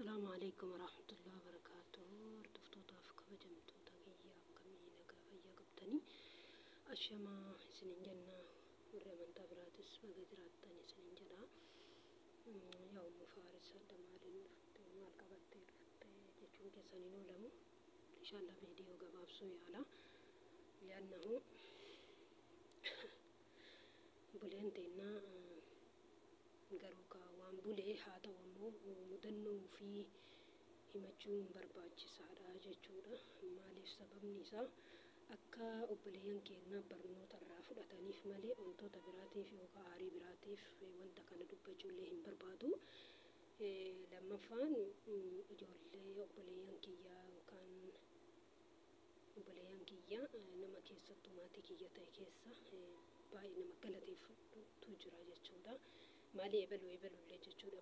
السلام عليكم ورحمة الله وبركاته. ردفتوتا في كبجمتوتا كيا كمي نجا فيا قبتني أشيما سنين جنة ورمن تبراتس بقدرات تاني سنين جنا يوم فارس دمالين مال قبتي جتون كسنين ولمو إن شاء الله فيديو قباب سويالا لأنه بولين تينا garuuka waan bulee haa ta'u ammoo mudannoo fi himachuun barbaachisaadha jechuudha. Maaliif sababni isaa akka obboleeyyan keenya barnoota irraa fudhataniif malee wantoota biraatiif yookaan aarii biraatiif wanta kana dubbachuullee hin barbaadu. Lammaffaan ijoollee obboleeyyan kiyyaa yookaan obboleeyyan kiyyaa nama keessattuu maatii kiyya ta'e keessa baay'ee nama galateeffatu jira jechuudha. Maali ebalullee jechuudha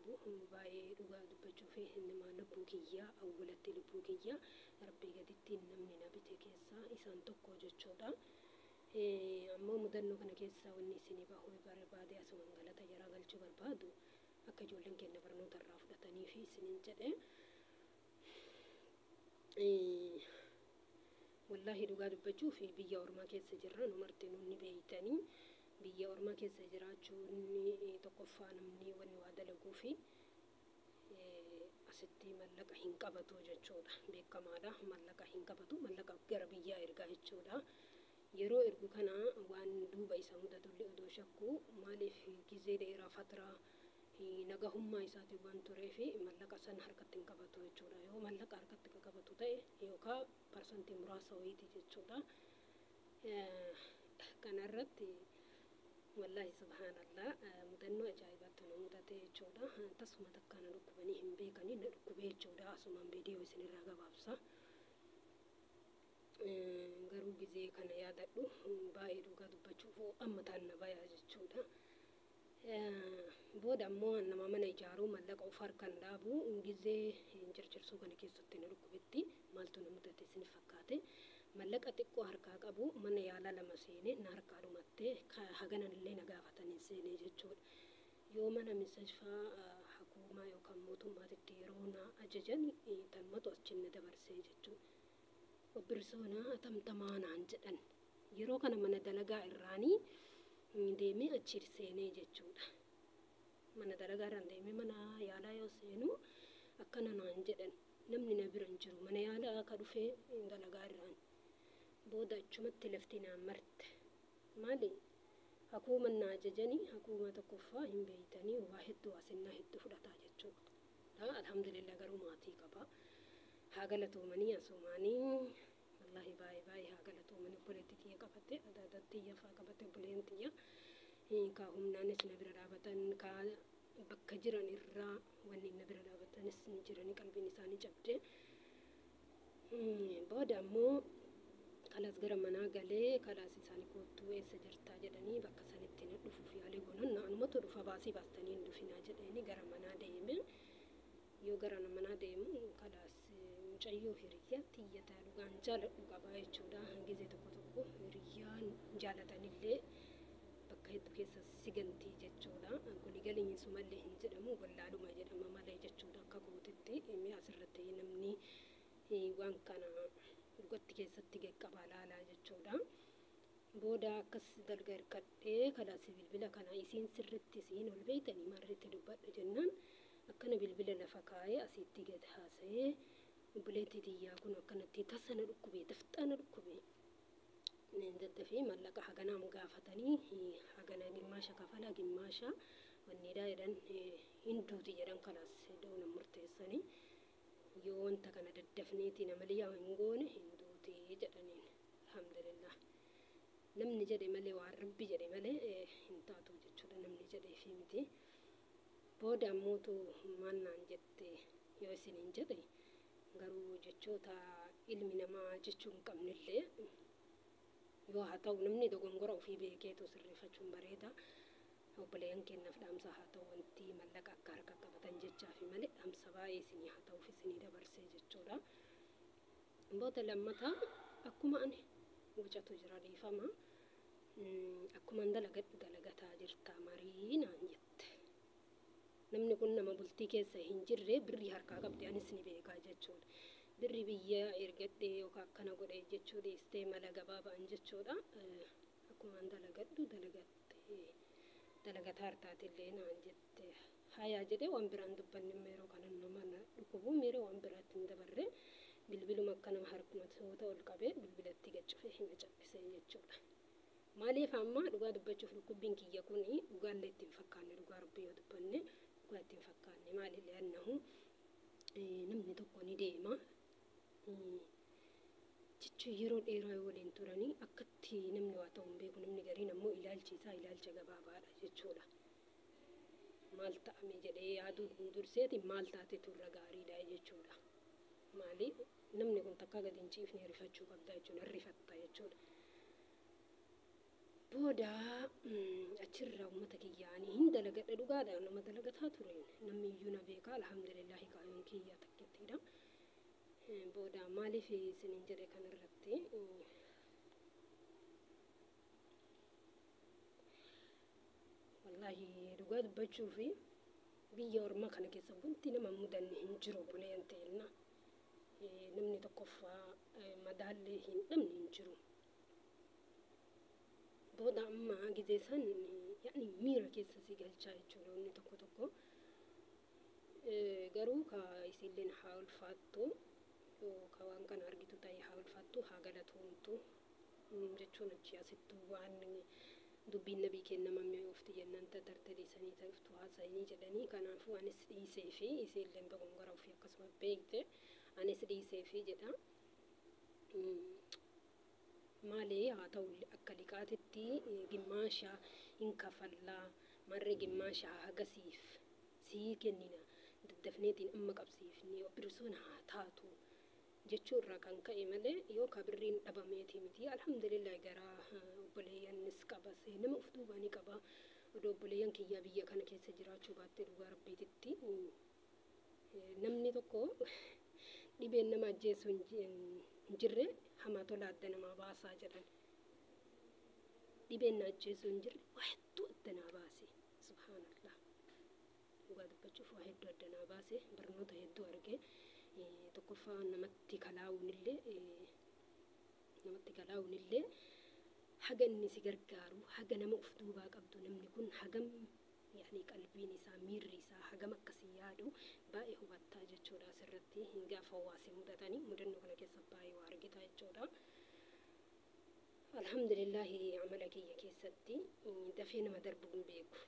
baay'ee dhugaa dubbachuu fi nama lubbuu kiyyaa awwalatti lubbuu kiyyaa rabbii gaditti namni na bite keessaa isaan tokko jechuudha. Ammoo mudannoo kana keessaa wanni isinii bahuu barbaade asumaan galata jaraa galchuu barbaadu akka ijoolleen keenya barnoota irraa fudhatanii fi isiniin jedhe. Wallaahi dhugaa dubbachuu fi biyya ormaa keessa jirra nu martinuu ni beeytanii. Biyya ormaa keessa jiraachuun tokkoffaa namni wanni waa dalaguu fi asitti mallaqa hin qabatu jechuudha. Beekamaadha mallaqa hin qabatu mallaqa gara biyyaa ergaa jechuudha. Yeroo ergu kana waan duuba isa mudatullee odoo shakku maaliif gizee dheeraa fatiraa nagahummaa isaatiin waan turee fi mallaqa sana harkatti hin qabatu jechuudha. Yoo mallaqa harkatti qabatu ta'e yookaan parsantii muraasa wayiiti jechuudha. Kanarratti wallahi subhanallah mudannoo ajaa'ibaatti nu mudate jechuudha. Tasuma takkaan dhukkubanii hin beekanii na dhukkubee jechuudha. Asumaan viidiyoo isinirraa gabaabsa. Garuu gizee kana yaadadhu baay'ee dhugaa dubbachuuf amma taan na bayaa jechuudha. Booda ammoo nama mana ijaaruu mallaqa of harkaan dhaabu gizee jirjirsuu kana keessatti na dhukkubetti maaltu na mudate isin fakkaate. Mallaqa xiqqoo harkaa qabu mana yaalaa lama seenee na harkaa dhumattee haganan illee na gaafatanii seenee jechuudha. Yoo mana misafaa hakuumaa yookaan mootummaatitti yeroo na ajajan tanmatu achiin na dabarsee jechuudha. Obbirsoonaa tamtamaa naan jedhan yeroo kana mana dalagaa irraanii deemee achi seenee jechuudha. Mana dalagaa irraan deemee mana yaalaa yoo seenu akkana naan jedhan namni na bira hin jiru mana yaalaa akka dhufee dalagaa irraan. Booda achumatti lafti na marte maali hakuuma na ajajanii hakuuma tokkoffaa hin beeytanii waa hedduu asinnaa hedduu fudhataa jechuudha. Alhamdulillah garuu maatii qaba haa galatoomanii asumaanii wallahi baay'ee haa galatoomanii obboleettii qabatte adaadatti yafaa qabatte obboleen tiyya kaa humnaanis na bira dhaabatan kaa bakka jiran irraa wanni na bira dhaabatanis ni jiranii qalbiin isaanii cabde. Booda ammoo kalas gara manaa galee kalas isaanii kootu eessa jirtaa jedhanii bakka sanitti na dhufuuf yaalii goonan naannumatu dhufa baasii baastanii hin dhufinaa jedhanii gara manaa deeme. Yoo gara manaa deemu kalas mucayyoo hiriyyaa xiyyataa dhugaan jaaladhu qabaa jechuudha. Gizee tokko hiriyyaan jaalatanillee bakka hedduu keessa sigantii jechuudha. Kuni galiin sumallee hin jedhamu wallaaluma jedhama malee jechuudha. Akka kootitti asirratti namni waan kana dhugatti keessatti qaqqabaa laalaa jechuudha. Booda akkas dalga hirkadhee kalas bilbila kana isiin sirritti isiin ol beeytanii marritti dubbadha jennaan akkana bilbila lafa kaayee asitti gad haasa'ee obboleettii tiyyaa kun akkanatti tasana dhukkubee dafxana dhukkubee daddafee mallaqa haganaam gaafatanii hagana gimmaasha kafala gimmaasha wanniidhaa jedhan hinduuti jedhan kalas doona murteessanii yoo wanta kana daddafneeti nama liyaa hin goone hinduuti jedhaniin alhamdulillah. Namni jedhe malee waan rabbi jedhe malee hin taatu jechuudha namni jedhee fi miti. Booda ammootu maannaan jette yoo isin hin jedhe garuu jechoota ilmi namaa jechuu hin qabnillee yoo haa ta'u namni dogongora ofii beekeetu sirreeffachuun bareeda. Obboleeyyan keenyaaf dhaamsa haa ta'u wanti mallaqa akka harka qabatan jechaa fi malee dhaamsa baay'ee isinii haa ta'uuf isinii dabarsee jechuudha. Booda lammataa akkuma ani wucatu jira dhiifama akkuma dalagataa jirta marii naan jette. namni kun nama bultii keessa hin jirre birrii harkaa qabdi anis ni beekaa jechuudha. Birri biyya ergadhee yookaan akkana godhe jechuu dhiistee mala gabaabaan jechuudha. Akkumaan dalagadhu dalagataa hartaatillee naan jette hayaa jedhee waan biraan dubbanne yeroo kana nama dhukubu miiree waan biraatti hin dabarre bilbiluma akka nama harkumatoota ol qabee bilbilatti gaccufee hima cabbisee jechuudha. Maaliif amma dhugaa dubbachuuf dhukkubbiin kiyya kun dhugaallee ittiin fakkaanne dhugaa rabbii yoo dubbanne dhugaa ittiin fakkaanne maalillee annahu namni tokko ni deema jechuun yeroo dheeraa waliin turanii akkatti namni waa ta'uun beeku namni gariin ammoo ilaalcha gabaabaadha jechuudha. Maal ta'ame jedhee yaaduu durseeti maal taate turra gaariidha jechuudha. Maaliif namni kun takka gadi hin ciifne rifachuu qabda jechuudha rifatta jechuudha. Booda achirraa uummata kiyyaanii hin dalagadha dhugaadha nama dalagataa ture namni iyyuu na beekaa alhamdulillahi kaayyoon kiyya takkittiidha. Booda maaliif isiniin jedhe kanarratti wallahi dhugaa dubbachuuf biyya ormaa kana keessa wanti nama mudanne hin jiru buleen ta'enna namni tokkoffaa madaallee hin dhabne hin jiru. Booda amma gizee san yaani miira keessa si galchaa jechuudha wanni tokko garuu ka isilleen haa ulfaattu ka waan kana argitu ta'e haa ulfaattu haa galatoomtu jechuun achi asittu waan dubbiin nabii kennamame ofti jennaan tartariisanii ta'uftu haasa'anii jedhanii kanaafuu anis dhiisee fi isilleen dogongora ofii akkasuma beekte anis dhiisee fi jedha. Malee haa ta'u akka liqaatitti gimmaasha hin kafallaa marree gimmaasha hagasiif sii kennina daddafneetiin amma qabsiifni obbirusoon haa taatu jechuurraa kan ka'e malee yoo kabirriin dhabameeti miti alhamdulillah garaa obboleeyyannis qaba nama of duubaa ni qaba odoo obboleeyyan kiyyaa biyya kana keessa jiraachuu baattee dhugaa rabbiititti namni tokko dhibeen nama ajjeesu hin jirre hamaa tola adda namaa baasaa jedhan dhibeen na ajjeesu hin jirre waa hedduu adda naa baase subhaanallah dhugaa dubbachuuf waa hedduu adda naa baase barnoota hedduu arge tokkoffaa namatti kalaa'uunillee haga inni si gargaaru haga nama of duubaa qabdu namni kun hagam yaani qalbiin isaa miirri isaa hagam akkasii yaadu baay'ee hubattaa jechuudha asirratti gaafa hawaasni mudatanii mudannoo kana keessa baay'ee waa argitaa jechuudha. Alhamdulillahi amala kiyya keessatti dafee nama darbu hin beeku.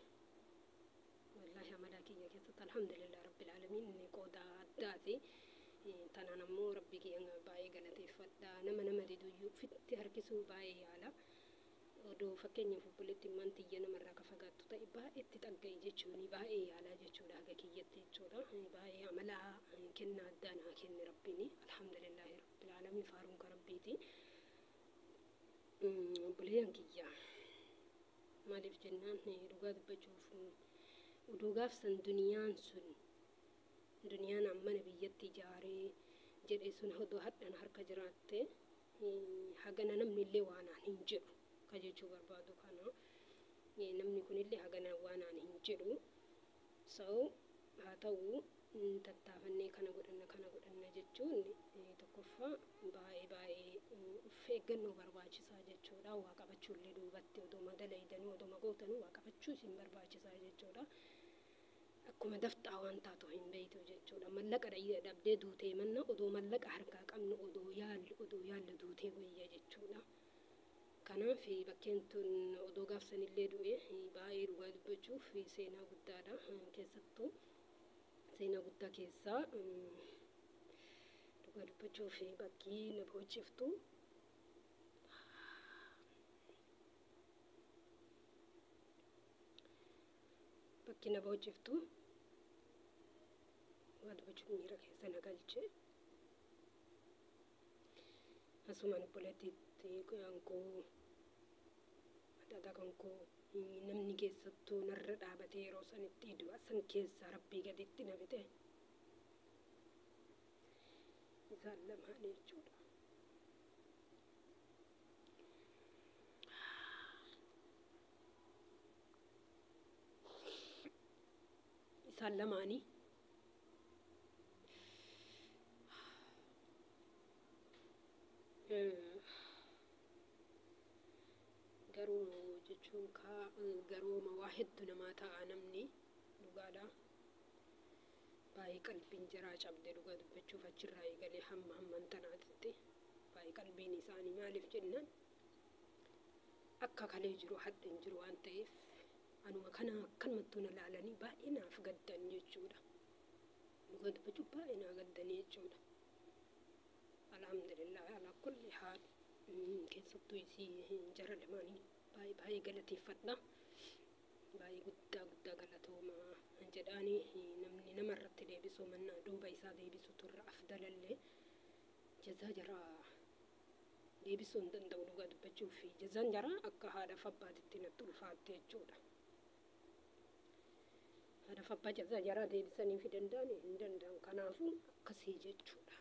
Wallahi amala kiyya keessatti alhamdulillah rabbil aalamiin inni qooda addaati. Tanaan ammoo rabbi kiyya baay'ee galateeffadha nama diduyyuu fitti harkisuu baay'ee yaala. Odoo fakkeenyaaf obboleetti mantiyya namarraa ka fagaattu ta'e baay'eetti xagga'i jechuun baay'ee yaalaa jechuudha haga kiyyatti jechuudha. Baay'ee amala kennaa addaa naa kenne rabbiin alhamdulillahi rabbil aalamiin faaruun ka rabbiiti. Obboleeyyan kiyya maaliif jennaan dhugaa dubbachuuf oduu gaafsan duniyaan mana biyyatti ijaaree jedhe sun odoo hadhan harka jiraatte hagana namni illee waanaan hin jedhu ka jechuu barbaadu kana namni kunillee hagana waanaan hin jedhu haa ta'u tattaafannee kana godhanna jechuun tokkoffaa baay'ee of eeggannoo barbaachisaa jechuudha. Waa qabachuullee duubatti odoo madalaydanii odoo gootanuu waa qabachuu isin barbaachisaa jechuudha. Akkuma dafxaa waan taatu hin beektu jechuudha. Mallaqa dhabdee duutee manna odoo mallaqa harkaa qabnu odoo yaallu duutee wayya jechuudha. Kanaaf bakkeen tun odoo gaafsanillee du'e baay'ee dhugaa dubbachuuf seenaa guddaadha keessattuu. Seenaa guddaa keessaa dhugaa dubbachuuf bakki na boojjiftu dhugaa dubbachuuf miira keessa na galche asumaan obboleettiitti koo adda kan koo namni keessattuu narra dhaabatee yeroo sanitti du'a san keessa rabbii gaditti na bite isaan lamaan jechuudha. isaan lamaanii. Garuu jechuun garooma waa hedduu namaa ta'a namni dhugaadha. Baay'ee qalbiin jaraa cabde dhugaa dubbachuuf achirraa eegalee hamman tanaatitti baay'ee qalbiin isaanii maaliif jennaan akka kalee jiru hadhan jiru waan ta'eef anuma kana akkanumattuu na laalanii baay'ee naaf gaddan jechuudha. Dhugaa dubbachuuf baay'ee naa gaddanii jechuudha. Alhamdulillah ala kulli haal keessattuu isii jara lamaanii baay'ee galateeffadha. Baay'ee guddaa galatoomaa jedhaanii namni namarratti deebisuu mannaa duuba isaa deebisutu irra afdalallee jazaa jaraa deebisuu hin danda'u dhugaa dubbachuuf jazaan jaraa akka haadhaaf abbaatitti natti ulfaatte jechuudha. Haadhaaf abbaa jazaa jaraa deebisanii fi hin danda'an kanaafuu akkasii jechuudha.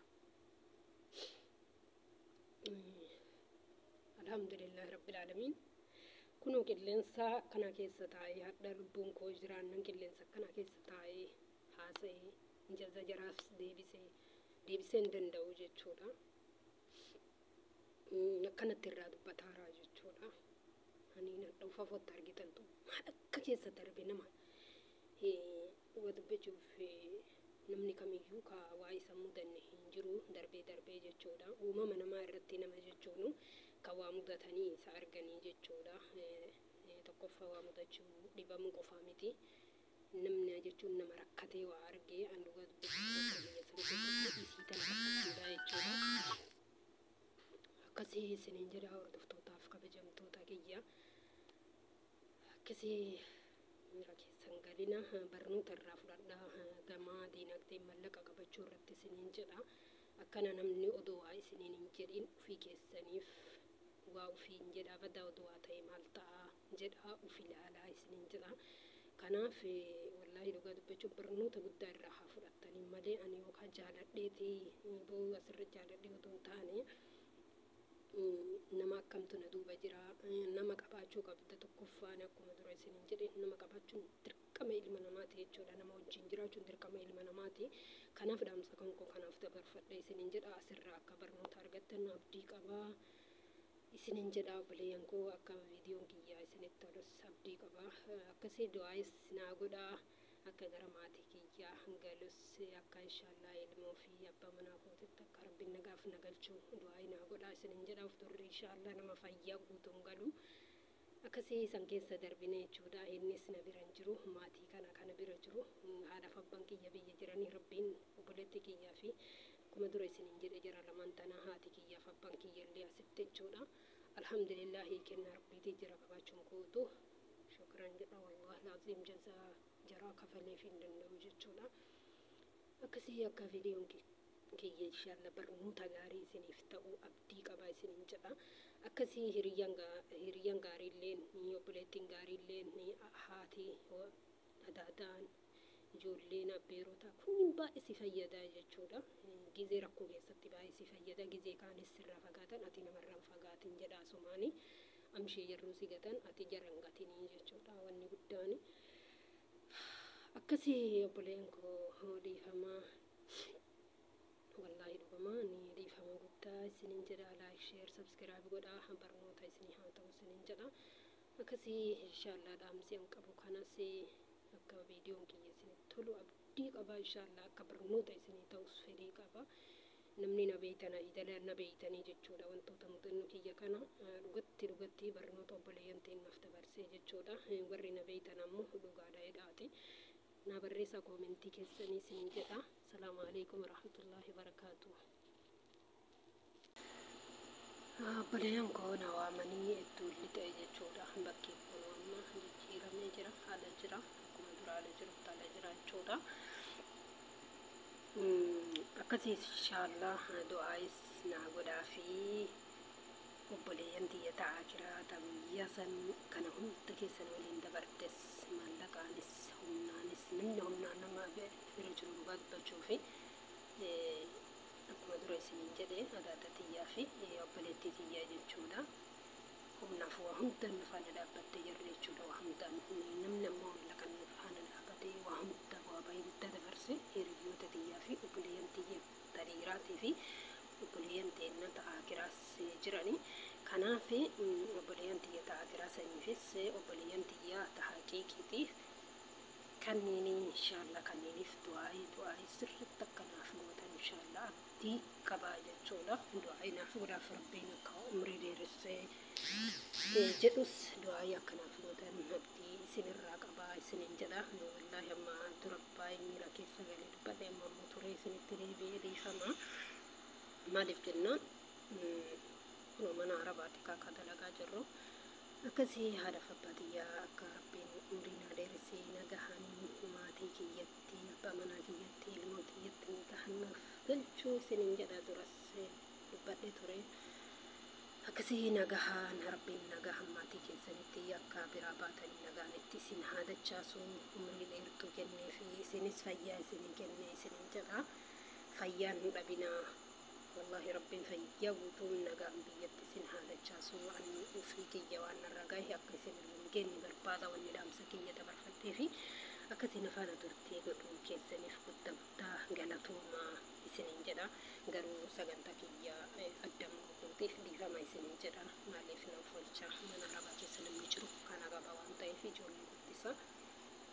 Alhamdulillah rabbil aalamiin. Kunoo qilleensa kana keessa taa'ee hadha lubbuun koo jiraannan qilleensa kana keessa taa'ee haasa'ee jazaa jaraaf deebisee hin danda'u jechuudha. Akkanatti irraa dubbataaraa jechuudha. Ani nadha ufafotti argitantu maal akka keessa darbe nama dhugaa dubbachuuf namni kamiyyuu ka waa isa mudanne hin jiru darbee jechuudha. Uumama namaa irratti nama jechuun ka waa mudatanii isa arganii jechuudha. Tokkoffaa waa mudachuu dhibamuu qofaa miti. Namni jechuun nama rakkatee waa argee an dhugaa dubbachuuf isii tana jechuudha. Akkasii isiniin jedha hordoftootaaf kabajamtoota kiyya. Akkasii miira keessan galina barnoota irraa fudhadhaa gamaa diinagdee mallaqa qabachuu irratti isiniin jedha. Akkana namni odoo waa isiniin hin jedhin ofii keessaniif waa ofii hin jedha badaa odoo waa ta'e maal ta'a jedha ofii ilaalaa isiniin jedha. Kanaaf wallaahi dhugaa dubbachuun barnoota guddaa irraa haa fudhattanii malee ani yookaan jaaladheeti boo asirra jaaladhee odoo hin taane nama akkamtu na duuba jira nama qabaachuu qabda tokkoffaan akkuma dura isiniin jedhe nama qabaachuun dirqama ilma namaati jechuudha. Nama wajjin jiraachuun dirqama ilma namaati. Kanaaf dhaamsa kan koo kanaaf dabarfadha isiniin jedha. Asirraa akka barnoota argattan abdii qabaa isiniin jedha. Obboleeyyan koo akka viidiyoon kiyyaa isinitti tolus abdii qabaa. Akkasii du'aayis naa godhaa akka gara maatii kiyyaa hangalus akka inshaallah ilmoo fi abbaa manaa kootitti akka rabbiin nagaaf nagalchuu du'aayi naa godhaa isiniin jedha. Of turre inshaallah nama fayyaa guutuun galu akkasii san keessa darbine jechuudha. Innis na bira jiru maatii kana bira jiru haadhaaf abbaan kiyya biyya jiranii rabbiin obboleetti kiyyaa fi akkuma dura isiniin jedhe jara lamaan tanaa haati kiyyaaf abbaan kiyya illee asitti jechuudha. Alhamdulillah kenna rabbiitii jira qabaachuun kootu shukran jedha wallahi laaziim jazaa jaraa kafalee fi hin danda'u jechuudha. Akkasii akka viidiyoon kiyya inshaallah barnoota gaarii isiniif ta'u abdii qabaa isiniin jedha. Akkasii hiriyyaan gaariilleen obboleettiin gaariilleen haati adaadaan ijoolleen abbeerota kun baay'ee si fayyada jechuudha. Gizee rakkoo keessatti baay'ee si fayyada. Gizee kaanis sirraa fagaatan ati namarraan fagaatin jedha asumaani amshee yeroo si gatan ati jaran gatinii jechuudha. Wanni guddaan akkasii obboleen koo dhiifamaa wallaahi dhugumaa ni dhiifama guddaa isiniin jedha. Laayik sheer sabskiraayib godhaa barnoota isinii haa ta'u isiniin jedha. Akkasii inshaallah dhaamsi an qabu kanas akka viidiyoon kiyya isinitti tolu abdii qaba inshaallah akka barnoota isinii ta'us fedhii qaba. Namni na beeytana idala na beeytanii jechuudha. Wantoota mudannoo kiyya kana dhugatti barnoota obboleeyyan teennaaf dabarsee jechuudha. Warri na beeytan ammoo dhugaadha jedhaati. Na barreessaa koomentii keessanii isiniin jedha. Salaamu alaikum warahmatullahi wabarakaatuh. Obboleeyyan koo na waamanii iddoo illi ta'e jechuudha. Bakki kun amma jijjiiramee jira haala jira akkuma dura haala jirutti haala jira jechuudha. Akkasii inshaallah du'aayis naa godhaa fi obboleeyyan tiyya ta'aa jira. Biyya san kana hunda keessan waliin dabartes maallaqaanis humnaanis namni humnaan nama bira jiru dhugaa dubbachuu fi akkuma dura isiniin jedhe adaada tiyyaa fi obboleettii tiyyaa jechuudha. Humnaaf waa hundaan nu faana dhaabbattee jirru jechuudha. Waa hundaan namni ammoo mallaqa nu faana dhaabbatee waa hunda waa qabaayee guddaa dabarse hiriyoota xiyyaa fi obboleeyyan xiyya tariiraatii fi obboleeyyan teenya ta'aa kiraas jiranii. Kanaaf obboleeyyan xiyya ta'aa kiraasaniifis obboleeyyan xiyyaa ta'aa qiiqiitiif kanneen inshallah kanneeniif du'aa sirriitti akkanaaf gootan inshallah abdii qabaa jechuudha. Du'aa naaf godhaaf rabbiin akka umrii dheeressee jedhus du'aa akkanaaf gootan abdii isinirraa qabaa isiniin jedha. Wallahi amma durabbaa miira keessa galee dubbadhe amma ammoo turee isinitti deebi'ee dhiifama. Maaliif jennaan kunoo mana arabaati kaakaa dalagaa jirru akkasii haadha abbaatiyyaa akka rabbiin umrii naa dheeressee nagahanii maatii kiyyatti abbaa manaa kiyyatti ilmoo kiyyatti nagahanaaf galchuu isiniin jedha duras dubbadhe ture. Akkasii nagahaan rabbiin nagahan maatii keessanitti akka biraa baatanii nagaanitti isin haadachaasu umrii dheertuu kennee fi isinis fayyaa isinii kennee isiniin jedha. Fayyaan hin dhabinaa wallahi rabbiin fayyaa guutuun nagaan biyyatti isin haadachaasu waan ofii kiyya waan narra gahe akka isin hin geenye barbaada wanni dhaamsa kiyya dabarfadhee fi akkasiin afaana turtee godhuu keessaniif guddaa galatoomaa isiniin jedha. Garuu sagantaa kiyya addaan guutuutiif dhiifama isiniin jedha. Maaliif naaf olcha mana arabaa keessa namni jiru kana qaba waan ta'eef ijoollee guddisa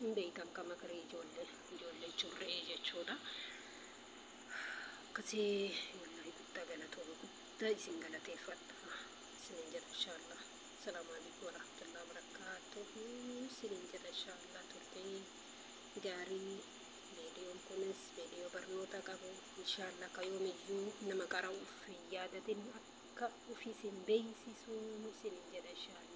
hin beekan kama garee ijoollee curree jechuudha. Akkasii wallahi guddaa galatooma guddaa isin galateeffadha isiniin jedha inshallah. Assalaamu alaykum warahmatullahi wabarakaatuh isiniin jedha inshallah. Turtee gaarii viidiyoon kunis viidiyoo barnoota qabu inshallah kayoomiyyuu nama qara'uuf yaadatin akka ofiisin beeksisuu isiniin jedha inshallah.